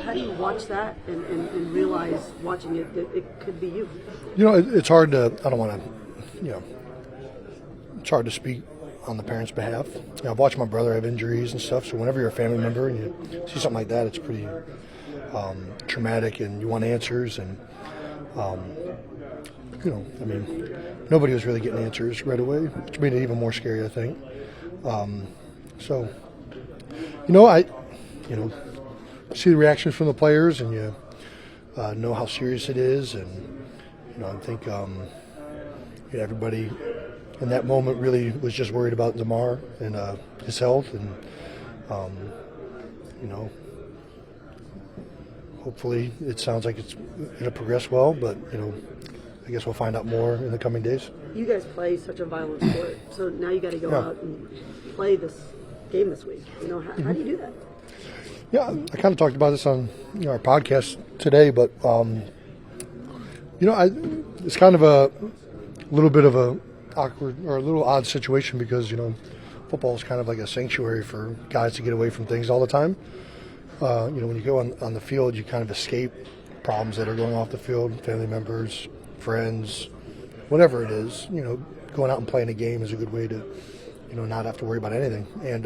How do you watch that and realize watching it that it could be you? It's hard to. I don't want to. It's hard to speak on the parents' behalf. I've watched my brother have injuries and stuff. So whenever you're a family member and you see something like that, it's pretty traumatic, and you want answers. And nobody was really getting answers right away, which made it even more scary, I think. I see the reactions from the players, and you know how serious it is, and I think everybody in that moment really was just worried about Damar and his health, and hopefully it sounds like it's going to progress well, but I guess we'll find out more in the coming days. You guys play such a violent sport, so now you got to go out and play this game this week. How do you do that? Yeah, I kind of talked about this on our podcast today, but it's kind of a little bit of a awkward or a little odd situation because football is kind of like a sanctuary for guys to get away from things all the time. When you go on the field, you kind of escape problems that are going off the field, family members, friends, whatever it is. Going out and playing a game is a good way to not have to worry about anything. And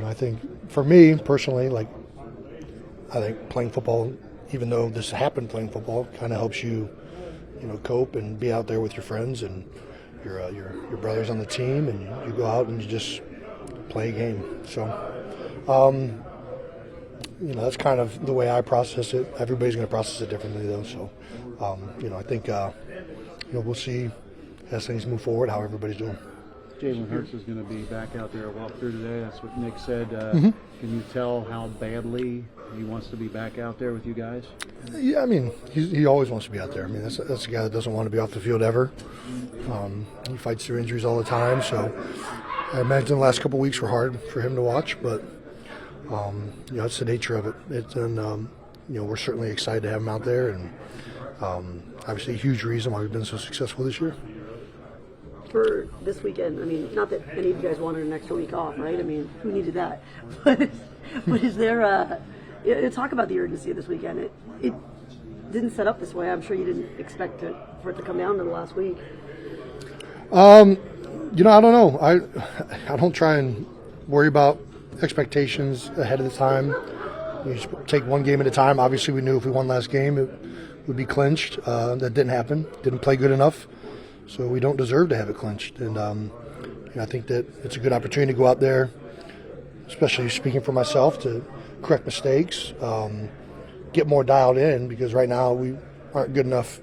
I think for me personally, I think playing football, even though this happened playing football, kind of helps you, cope and be out there with your friends and your brothers on the team, and you go out and you just play a game. So, that's kind of the way I process it. Everybody's going to process it differently, though. So, I think we'll see as things move forward how everybody's doing. Jalen Hurts is going to be back out there, walk through today. That's what Nick said. Can you tell how badly he wants to be back out there with you guys? Yeah, he always wants to be out there. That's a guy that doesn't want to be off the field ever. He fights through injuries all the time, so I imagine the last couple of weeks were hard for him to watch, but it's the nature of it. We're certainly excited to have him out there, and obviously a huge reason why we've been so successful this year. For this weekend, not that any of you guys wanted an extra week off, right? Who needed that? But is there talk about the urgency of this weekend? It didn't set up this way. I'm sure you didn't expect for it to come down to the last week. I don't know. I don't try and worry about expectations ahead of the time. You just take one game at a time. Obviously, we knew if we won last game, it would be clinched. That didn't happen. Didn't play good enough. So we don't deserve to have it clinched. And I think that it's a good opportunity to go out there, especially speaking for myself, to correct mistakes, get more dialed in, because right now we aren't good enough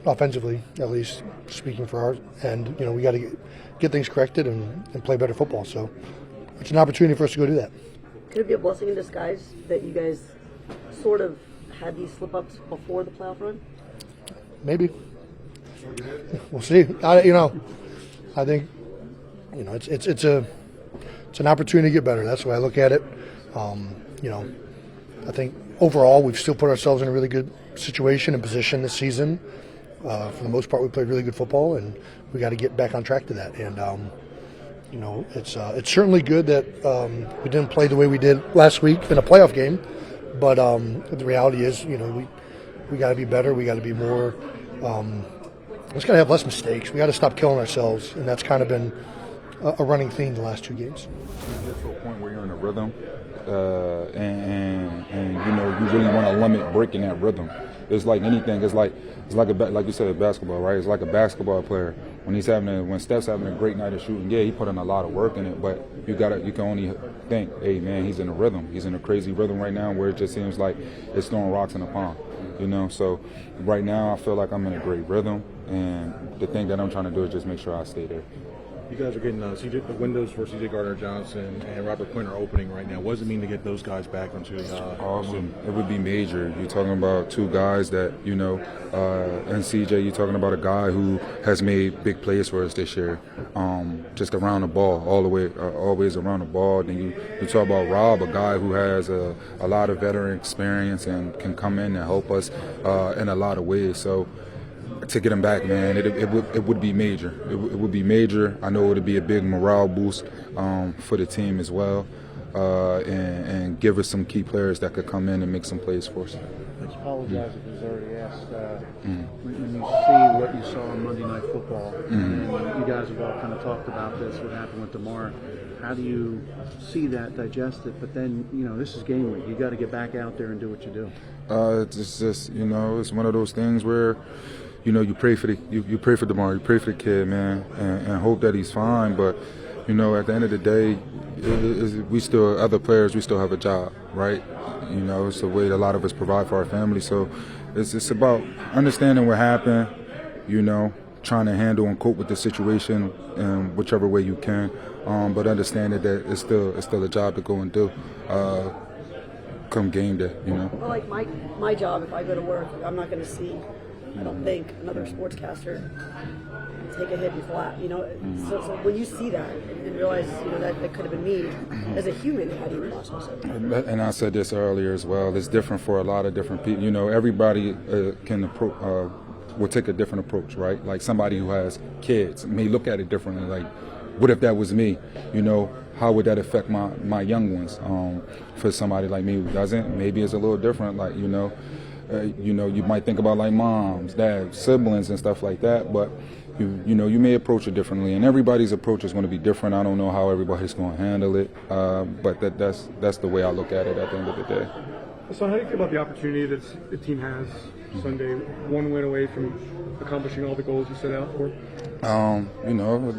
offensively, at least speaking for our end. We got to get things corrected and play better football. So it's an opportunity for us to go do that. Could it be a blessing in disguise that you guys sort of had these slip-ups before the playoff run? Maybe. We'll see. I think it's an opportunity to get better. That's the way I look at it. I think overall we've still put ourselves in a really good situation and position this season. For the most part, we played really good football, and we got to get back on track to that. And it's certainly good that we didn't play the way we did last week in a playoff game. But the reality is, we got to be better. We got to be more. We just got to have less mistakes. We got to stop killing ourselves, and that's kind of been a running theme the last two games. You get to a point where you're in a rhythm, and you really want to limit breaking that rhythm. It's like anything. It's like you said, basketball, right? It's like a basketball player when Steph's having a great night of shooting. Yeah, he put in a lot of work in it, but you can only think, hey man, he's in a rhythm. He's in a crazy rhythm right now where it just seems like it's throwing rocks in a pond. So right now I feel like I'm in a great rhythm, and the thing that I'm trying to do is just make sure I stay there. You guys are getting the windows for C.J. Gardner-Johnson and Robert Quinn are opening right now. What does it mean to get those guys back onto awesome. It would be major. You're talking about two guys that, and C.J., you're talking about a guy who has made big plays for us this year, just around the ball, always around the ball. Then you talk about Rob, a guy who has a lot of veteran experience and can come in and help us in a lot of ways. So to get him back, man, it would be major. It would be major. I know it would be a big morale boost for the team as well. and give us some key players that could come in and make some plays for us. I apologize if it was already asked. When you see what you saw on Monday Night Football, and you guys have all kind of talked about this, what happened with DeMar, how do you see that, digest it? But then, this is game week. You got to get back out there and do what you do. It's just, it's one of those things where, you pray for you pray for DeMar, you pray for the kid, man, and hope that he's fine. But, at the end of the day, we still, other players, we still have a job, right? It's the way a lot of us provide for our family. So it's about understanding what happened, trying to handle and cope with the situation in whichever way you can, but understanding that it's still a job to go and do come game day, Well, like my job, if I go to work, I'm not going to see, I don't think, another sportscaster take a hit and flat, So when you see that and realize, that could have been me, as a human, how do you process it? And I said this earlier as well. It's different for a lot of different people. Everybody will take a different approach, right? Like somebody who has kids may look at it differently. Like, what if that was me? How would that affect my young ones? For somebody like me who doesn't, maybe it's a little different. Like, you might think about like moms, dads, siblings, and stuff like that, but. You may approach it differently, and everybody's approach is going to be different. I don't know how everybody's going to handle it, but that's the way I look at it at the end of the day. So how do you feel about the opportunity that the team has Sunday, one win away from accomplishing all the goals you set out for? I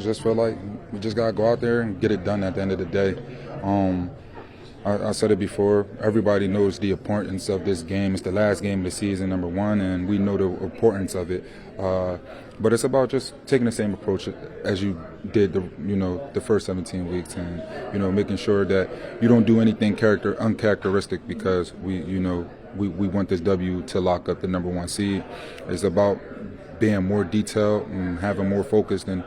just feel like we just got to go out there and get it done at the end of the day. I said it before, everybody knows the importance of this game. It's the last game of the season, number one, and we know the importance of it. But it's about just taking the same approach as you did the first 17 weeks, and making sure that you don't do anything uncharacteristic, because we want this W to lock up the number one seed. It's about being more detailed and having more focus than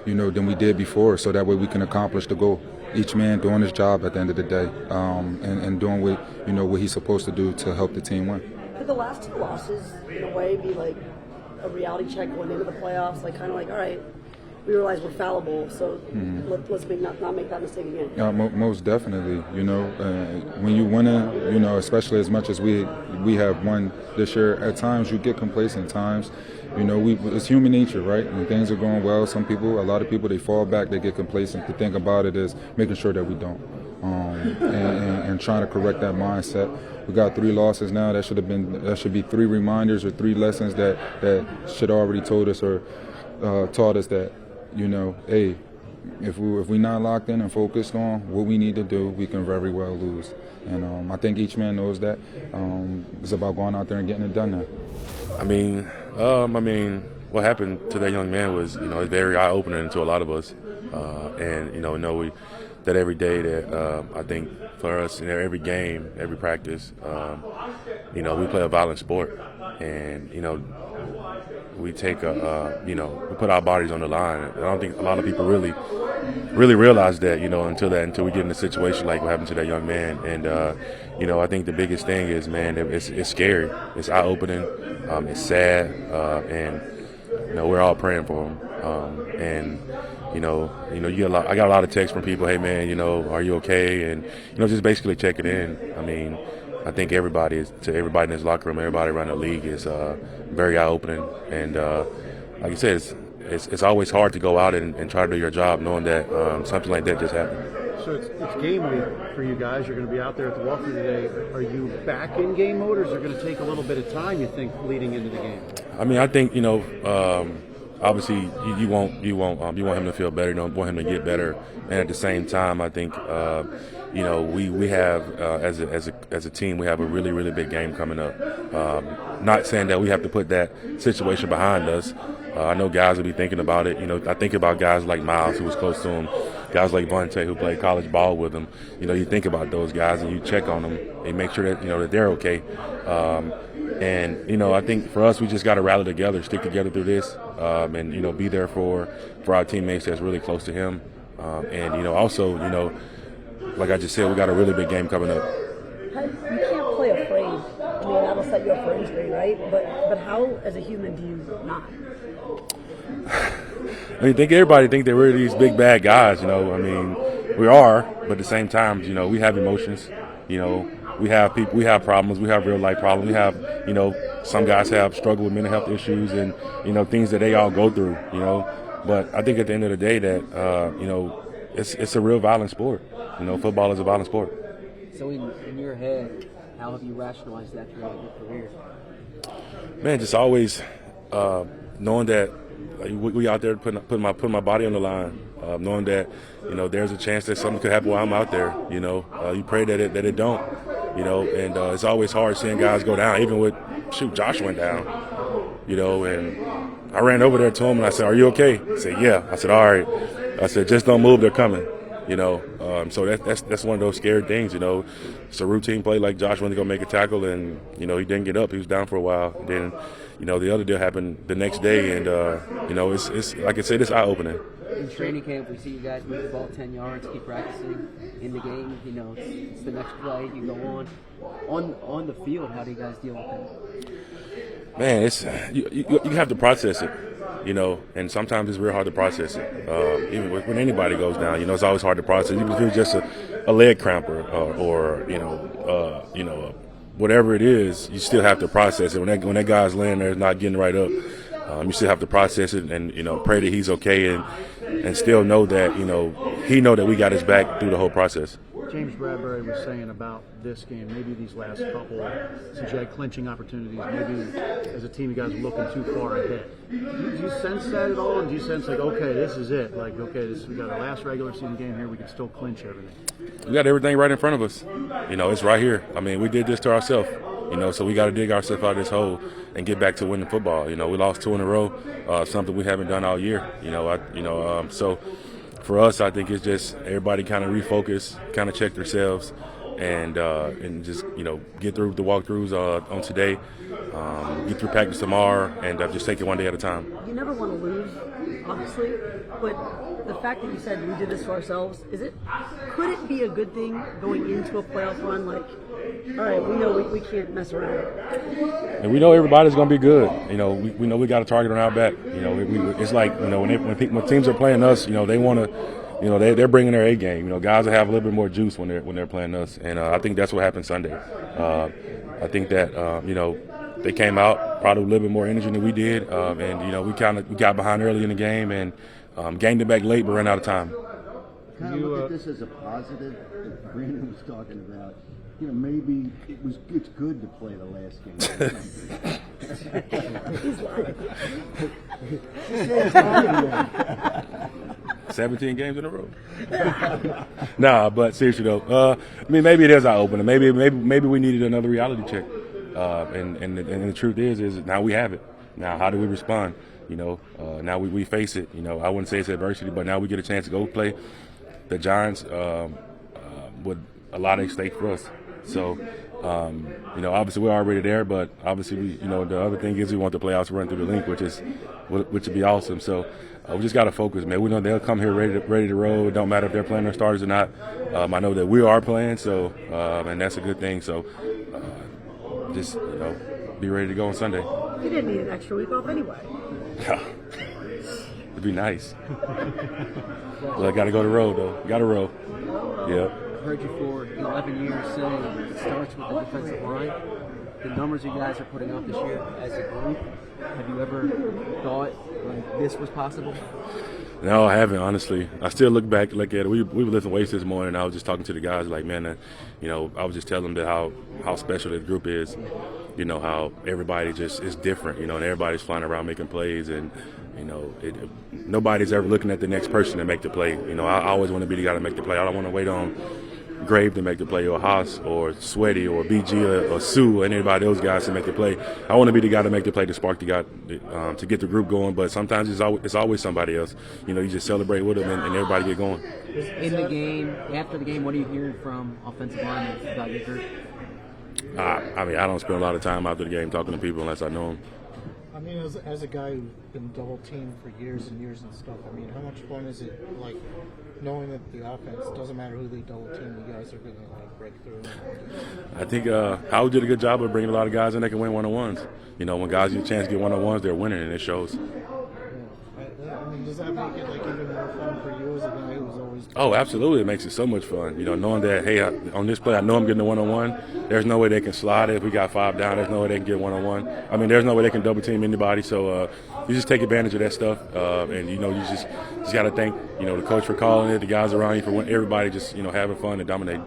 we did before, so that way we can accomplish the goal. Each man doing his job at the end of the day, and doing what he's supposed to do to help the team win. Could the last two losses, in a way, be like a reality check going into the playoffs? Like, kind of like, all right, we realize we're fallible, so let's not make that mistake again. Most definitely. When you win it, especially as much as we have won this year, at times you get complacent. Times, it's human nature, right? When things are going well, a lot of people, they fall back, they get complacent. The thing about it is making sure that we don't, and trying to correct that mindset. We got 3 losses now. That should be 3 reminders or 3 lessons that should already told us or taught us that, hey, if we not locked in and focused on what we need to do, we can very well lose. And I think each man knows that. It's about going out there and getting it done now. What happened to that young man was, very eye-opening to a lot of us. And know that every day that I think for us, every game, every practice, we play a violent sport. And, we take we put our bodies on the line. I don't think a lot of people really realize that, until we get in a situation like what happened to that young man. And, I think the biggest thing is, man, it's scary. It's eye-opening. It's sad. And, we're all praying for him. I got a lot of texts from people, hey, man, are you okay? And, just basically checking in. I think everybody in this locker room, everybody around the league is very eye-opening. And like I said, it's always hard to go out and try to do your job knowing that something like that just happened. So it's game week for you guys. You're going to be out there at the walkthrough today. Are you back in game mode, or is it going to take a little bit of time, you think, leading into the game? I think, obviously you want him to feel better. You want him to get better. And at the same time, I think, we have as a team, we have a really, really big game coming up. Not saying that we have to put that situation behind us. I know guys will be thinking about it. I think about guys like Miles, who was close to him, guys like Vontae, who played college ball with him. You think about those guys and you check on them and make sure that that they're okay. And I think for us, we just got to rally together, stick together through this, and be there for our teammates that's really close to him. And also, like I just said, we got a really big game coming up. You can't play afraid. That'll set you up for injury, right? But how, as a human, do you not? Everybody think that we're these big bad guys. We're We are, but at the same time, you know, we have emotions. You know, we have people, we have problems, we have real life problems. We have, you know, some guys have struggled with mental health issues and, you know, things that they all go through. You know, but I think at the end of the day that you know, it's a real violent sport. You know, football is a violent sport. So in your head, how have you rationalized that throughout your career? Man, just always knowing that like, we out there putting my body on the line, knowing that, you know, there's a chance that something could happen while I'm out there. You know, you pray that it don't. You know, and it's always hard seeing guys go down. Even with Josh went down. You know, and I ran over there to him and I said, "Are you okay?" He said, "Yeah." I said, "All right." I said, "Just don't move. They're coming." You know, so that's one of those scary things. You know, it's a routine play like Josh went to go make a tackle, and you know he didn't get up. He was down for a while. Then, you know, the other deal happened the next day, and you know, it's like I said, it's eye opening. In training camp, we see you guys move the ball 10 yards, keep practicing. In the game, you know, it's the next play. You go on the field. How do you guys deal with that? Man, it's you have to process it. You know, and sometimes it's real hard to process it. Even when anybody goes down, you know, it's always hard to process. Even if it's just a leg cramp or you know, whatever it is, you still have to process it. When that guy's laying there not getting right up, you still have to process it and, you know, pray that he's okay and still know that, you know, he know that we got his back through the whole process. James Bradberry was saying about this game, maybe these last couple, since you had clinching opportunities, maybe as a team you guys were looking too far ahead. Do you sense that at all? And do you sense like, okay, this is it? Like, okay, we got our last regular season game here. We can still clinch everything. We got everything right in front of us. You know, it's right here. I mean, we did this to ourselves. You know, so we got to dig ourselves out of this hole and get back to winning football. You know, we lost 2 in a row, something we haven't done all year. You know, so for us, I think it's just everybody kind of refocus, kind of check themselves, and just, you know, get through the walkthroughs on today, get through practice tomorrow, and just take it one day at a time. You never want to lose, obviously, but the fact that you said we did this to ourselves, could it be a good thing going into a playoff run? Like, all right, we know we can't mess around. And we know everybody's going to be good. You know, we know we got a target on our back. You know, it's like, you know, when teams are playing us, you know, they want to. You know, they're bringing their A game. You know, guys will have a little bit more juice when they're playing us, and I think that's what happened Sunday. I think that you know, they came out probably a little bit more energy than we did, and you know, we got behind early in the game and gained it back late, but ran out of time. Kind of look at this as a positive that Brandon was talking about. You know, maybe it's good to play the last game. 17 games in a row. Nah, but seriously though, I mean, maybe it is eye opening. Maybe we needed another reality check. And the truth is now we have it. Now, how do we respond? You know, now we face it. You know, I wouldn't say it's adversity, but now we get a chance to go play the Giants with a lot at stake for us. So, you know, obviously we're already there, but obviously you know, the other thing is we want the playoffs to run through the link, which would be awesome. So we just got to focus, man. We know they'll come here ready to roll. It don't matter if they're playing their starters or not. I know that we are playing, so and that's a good thing. So just, you know, be ready to go on Sunday. You didn't need an extra week off anyway. It'd be nice. Well, I got to go to roll though. Got to roll. Yeah. I've heard you for 11 years saying it starts with the defensive line. The numbers you guys are putting up this year as a group, have you ever thought like this was possible? No, I haven't, honestly. I still look at it. We were lifting weights this morning, and I was just talking to the guys like, man, you know, I was just telling them that how special this group is. You know, how everybody just is different, you know, and everybody's flying around making plays, and, you know, nobody's ever looking at the next person to make the play. You know, I always want to be the guy to make the play. I don't want to wait on Grave to make the play, or Haas, or Sweaty, or BG, or Sue, or anybody those guys to make the play. I want to be the guy to make the play, to spark the guy, to get the group going. But sometimes it's always somebody else. You know, you just celebrate with them and everybody get going. In the game, after the game, what are you hearing from offensive linemen about your group? I mean, I don't spend a lot of time after the game talking to people unless I know them. I mean, as a guy who's been double teamed for years and years and stuff, I mean, how much fun is it, like, knowing that the offense, doesn't matter who they double team, you guys are going to, like, break through? I think Howard did a good job of bringing a lot of guys in that can win one-on-ones. You know, when guys get a chance to get one-on-ones, they're winning, and it shows. Yeah. I mean, does that make it, like, even more fun for you as a guy who's always Oh, absolutely. It makes it so much fun. You know, knowing that, hey, on this play, I know I'm getting a one-on-one. There's no way they can slide it. If we got 5 down, there's no way they can get one-on-one. I mean, there's no way they can double-team anybody. So you just take advantage of that stuff. And, you know, you just got to thank, you know, the coach for calling it, the guys around you for everybody just, you know, having fun and dominating.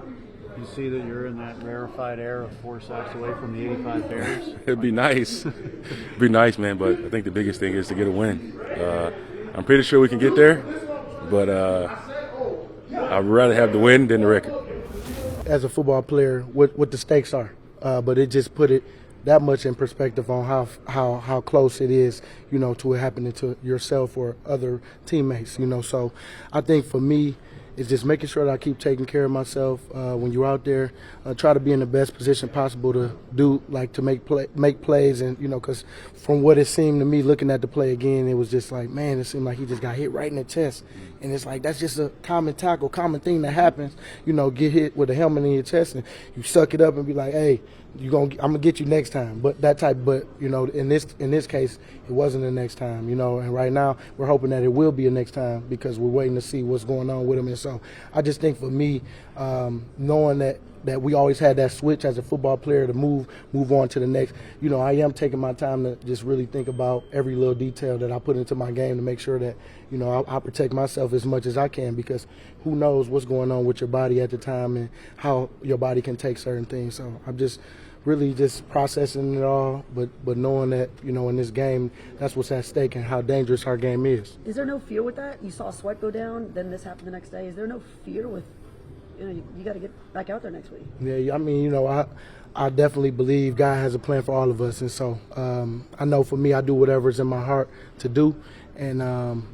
You see that you're in that rarefied air of 4 sacks away from the 85 Bears? It'd be nice. It'd be nice, man. But I think the biggest thing is to get a win. I'm pretty sure we can get there. But I'd rather have the win than the record. As a football player, what the stakes are, but it just put it that much in perspective on how close it is, you know, to it happening to yourself or other teammates, you know. So I think for me, it's just making sure that I keep taking care of myself when you're out there. Try to be in the best position possible to do, like, to make plays, and, you know, because from what it seemed to me, looking at the play again, it was just like, man, it seemed like he just got hit right in the chest, and it's like that's just a common tackle, common thing that happens. You know, get hit with a helmet in your chest, and you suck it up and be like, hey, I'm gonna get you next time. But you know, in this case, it wasn't the next time, you know. And right now, we're hoping that it will be a next time because we're waiting to see what's going on with him. And so, I just think for me, knowing that we always had that switch as a football player to move on to the next. You know, I am taking my time to just really think about every little detail that I put into my game to make sure that, you know, I protect myself as much as I can, because who knows what's going on with your body at the time and how your body can take certain things. So I'm just really just processing it all, but knowing that, you know, in this game, that's what's at stake and how dangerous our game is. Is there no fear with that? You saw Sweat go down, then this happened the next day. Is there no fear with, you know, you got to get back out there next week? Yeah, I mean, you know, I definitely believe God has a plan for all of us, and so I know for me, I do whatever's in my heart to do, and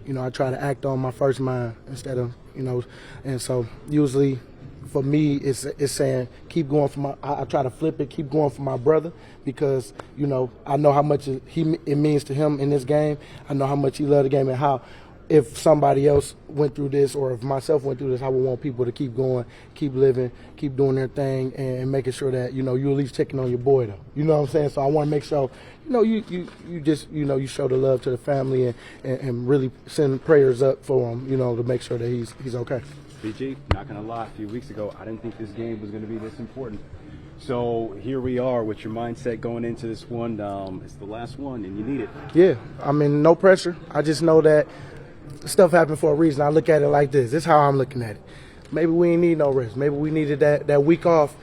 you know, I try to act on my first mind instead of, you know, and so usually for me, it's saying keep going for my. I try to flip it, keep going for my brother, because, you know, I know how much it means to him in this game. I know how much he loved the game, and how if somebody else went through this, or if myself went through this, I would want people to keep going, keep living, keep doing their thing, and making sure that, you know, you at least checking on your boy, though. You know what I'm saying? So I want to make sure, you know, you just, you know, you show the love to the family and really send prayers up for him, you know, to make sure that he's okay. BG, not going to lie, a few weeks ago, I didn't think this game was going to be this important. So here we are with your mindset going into this one. It's the last one, and you need it. Yeah, I mean, no pressure. I just know that stuff happened for a reason. I look at it like this. This is how I'm looking at it. Maybe we ain't need no rest. Maybe we needed that week off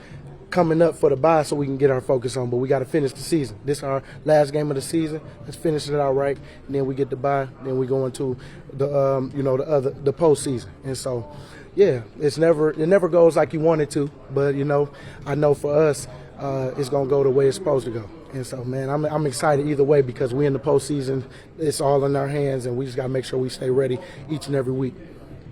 coming up for the bye so we can get our focus on. But we got to finish the season. This is our last game of the season. Let's finish it out right, and then we get the bye. Then we go into the you know, the postseason. And so, yeah, it never goes like you want it to. But, you know, I know for us, it's gonna go the way it's supposed to go. And so, man, I'm excited either way, because we're in the postseason. It's all in our hands, and we just got to make sure we stay ready each and every week.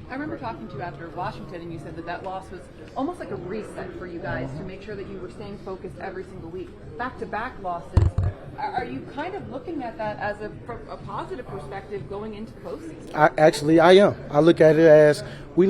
I remember talking to you after Washington, and you said that loss was almost like a reset for you guys to make sure that you were staying focused every single week. Back-to-back losses. Are you kind of looking at that as a positive perspective going into the postseason? I am. I look at it as we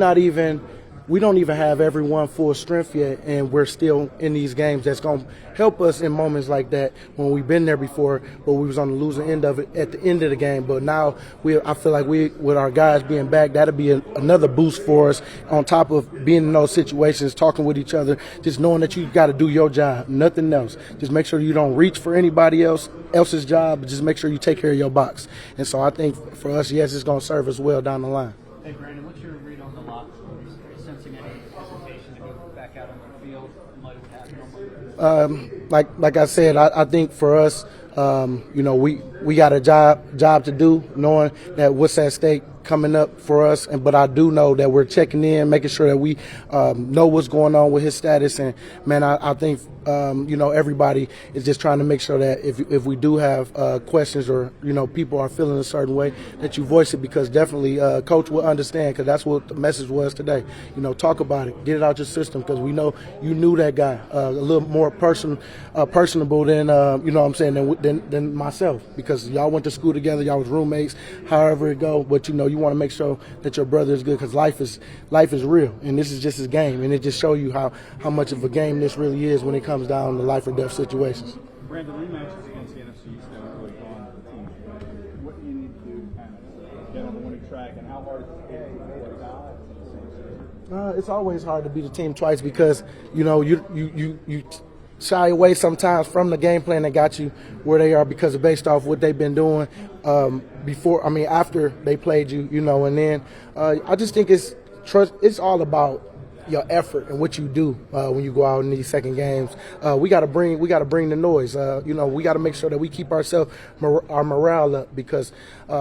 don't even have everyone full strength yet, and we're still in these games. That's going to help us in moments like that when we've been there before, but we was on the losing end of it at the end of the game. But now I feel like with our guys being back, that'll be another boost for us, on top of being in those situations, talking with each other, just knowing that you got to do your job, nothing else. Just make sure you don't reach for anybody else's job, but just make sure you take care of your box. And so I think for us, yes, it's going to serve us well down the line. Hey, Brandon, what's your read on the locker room? Are you sensing any hesitation to go back out on the field in light of what happened on Monday? Like I said, I think for us, you know, we got a job to do, knowing that what's at stake coming up for us, but I do know that we're checking in, making sure that we know what's going on with his status. And man, I think you know, everybody is just trying to make sure that if we do have questions, or, you know, people are feeling a certain way, that you voice it, because definitely coach will understand, because that's what the message was today. You know, talk about it, get it out your system, because we know you knew that guy a little more personable than you know what I'm saying, than myself, because y'all went to school together, y'all was roommates, however it go. But, you know, you want to make sure that your brother is good, because life is real, and this is just his game, and it just shows you how much of a game this really is when it comes down to life or death situations. Brandon, rematches against the NFC East have really gone to the team. What do you need to do to kind of get on the winning track, and how hard is it to get to the guys in the same season? It's always hard to beat a team twice because you shy away sometimes from the game plan that got you where they are because of based off what they've been doing after they played you, and then I just think it's all about your effort and what you do when you go out in these second games. We got to bring the noise. We got to make sure that we keep our morale up because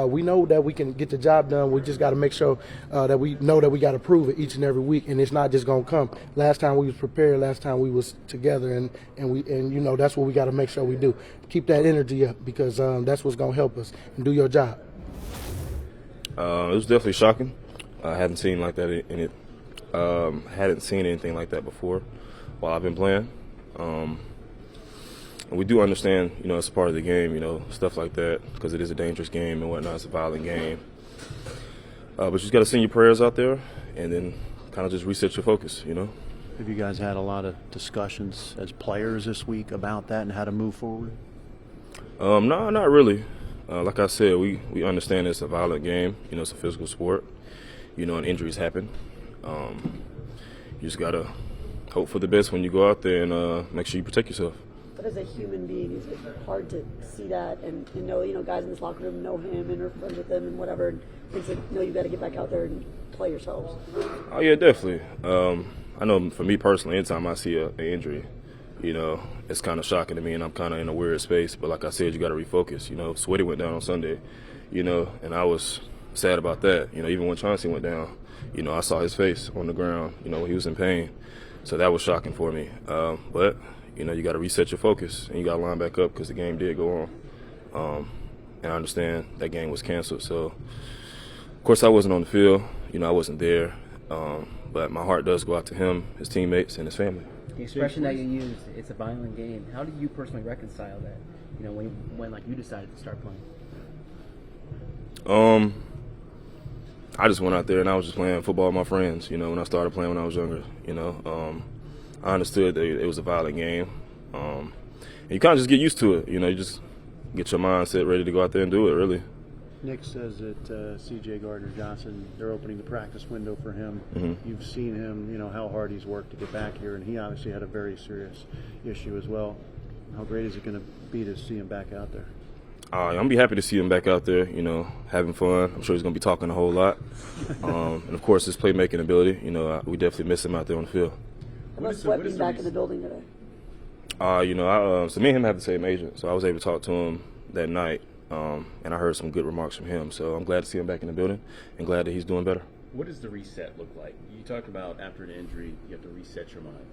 we know that we can get the job done. We just got to make sure that we know that we got to prove it each and every week, and it's not just gonna come. Last time we was prepared. Last time we was together, and that's what we got to make sure we do. Keep that energy up because that's what's gonna help us and do your job. It was definitely shocking. I hadn't seen like that in it. Hadn't seen anything like that before while I've been playing. And we do understand, it's part of the game, stuff like that, because it is a dangerous game and whatnot. It's a violent game. But you just got to send your prayers out there and then kind of just reset your focus, Have you guys had a lot of discussions as players this week about that and how to move forward? No, not really. Like I said, we understand it's a violent game. It's a physical sport, and injuries happen. You just gotta hope for the best when you go out there and make sure you protect yourself. But as a human being, is it hard to see that and know, guys in this locker room know him and are friends with him and whatever, and it's like, no, you got to get back out there and play yourselves? Oh yeah, definitely. I know for me personally, anytime I see an injury, it's kind of shocking to me, and I'm kind of in a weird space. But like I said, you got to refocus. Sweaty went down on Sunday, and I was sad about that. Even when Chauncey went down. I saw his face on the ground, when he was in pain. So that was shocking for me. But, you got to reset your focus and you got to line back up because the game did go on. And I understand that game was canceled. So, of course, I wasn't on the field. I wasn't there. But my heart does go out to him, his teammates, and his family. The expression that you used, it's a violent game. How did you personally reconcile that, when you decided to start playing? I just went out there and I was just playing football with my friends, when I started playing when I was younger, I understood that it was a violent game. And you kind of just get used to it, you just get your mindset ready to go out there and do it, really. Nick says that C.J. Gardner-Johnson, they're opening the practice window for him. Mm-hmm. You've seen him, how hard he's worked to get back here, and he obviously had a very serious issue as well. How great is it going to be to see him back out there? I'm going to be happy to see him back out there, having fun. I'm sure he's going to be talking a whole lot. And, of course, his playmaking ability, we definitely miss him out there on the field. Unless Sweat being back in the building today? So me and him have the same agent, so I was able to talk to him that night, and I heard some good remarks from him. So I'm glad to see him back in the building and glad that he's doing better. What does the reset look like? You talked about after an injury, you have to reset your mind.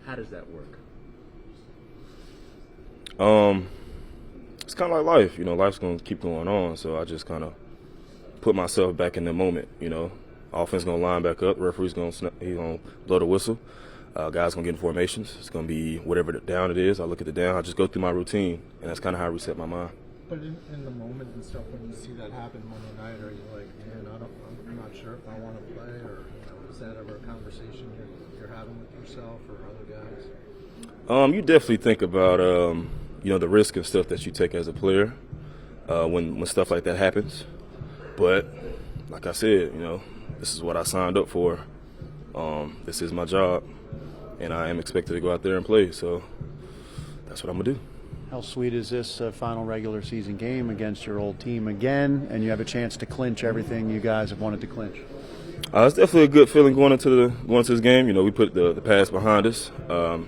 How does that work? It's kind of like life, life's going to keep going on, so I just kind of put myself back in the moment, Offense going to line back up, referee's going to blow the whistle, guys going to get in formations. It's going to be whatever the down it is. I look at the down, I just go through my routine, and that's kind of how I reset my mind. But in the moment and stuff, when you see that happen Monday night, are you like, man, I'm not sure if I want to play, or is that ever a conversation you're having with yourself or other guys? You definitely think about the risk and stuff that you take as a player when stuff like that happens. But like I said, this is what I signed up for. This is my job, and I am expected to go out there and play. So that's what I'm gonna do. How sweet is this final regular season game against your old team again, and you have a chance to clinch everything you guys have wanted to clinch? It's definitely a good feeling going into this game. We put the past behind us,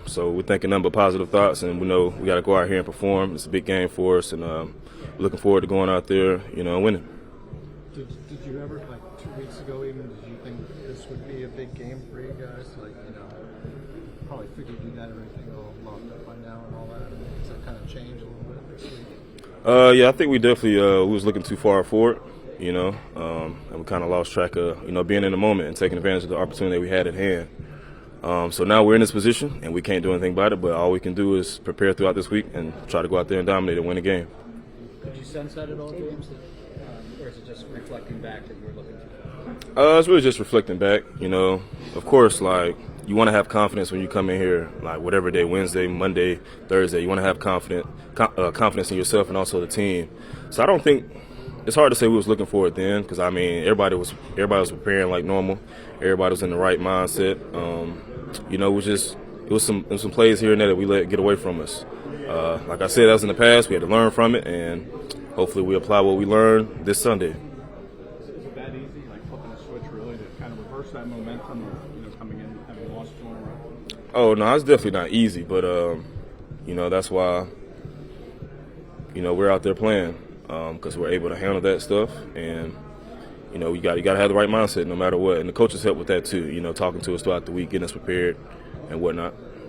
so we're thinking nothing but positive thoughts, and we know we got to go out here and perform. It's a big game for us, and looking forward to going out there, and winning. Did you ever, 2 weeks ago even, did you think this would be a big game for you guys? Probably figured you got everything all locked up by now and all that. I mean, does that kind of change a little bit this week? Yeah, I think we definitely we was looking too far forward. And we kind of lost track of, being in the moment and taking advantage of the opportunity we had at hand. So now we're in this position, and we can't do anything about it, but all we can do is prepare throughout this week and try to go out there and dominate and win the game. Could you sense that at all, James, or is it just reflecting back that you're looking to? It's really just reflecting back, Of course, you want to have confidence when you come in here, whatever day, Wednesday, Monday, Thursday. You want to have confidence in yourself and also the team. So I don't think it's hard to say we was looking for it then, because I mean everybody was preparing like normal. Everybody was in the right mindset. You know, it was some plays here and there that we let get away from us. Like I said, that was in the past. We had to learn from it, and hopefully we apply what we learned this Sunday. Is it that easy, like flipping a switch, really, to kind of reverse that momentum of coming in having lost 2 in a row? Oh no, it's definitely not easy, but you know, that's why we're out there playing, because we're able to handle that stuff, and you know, you got to have the right mindset no matter what, and the coaches help with that too. You know, talking to us throughout the week, getting us prepared and whatnot.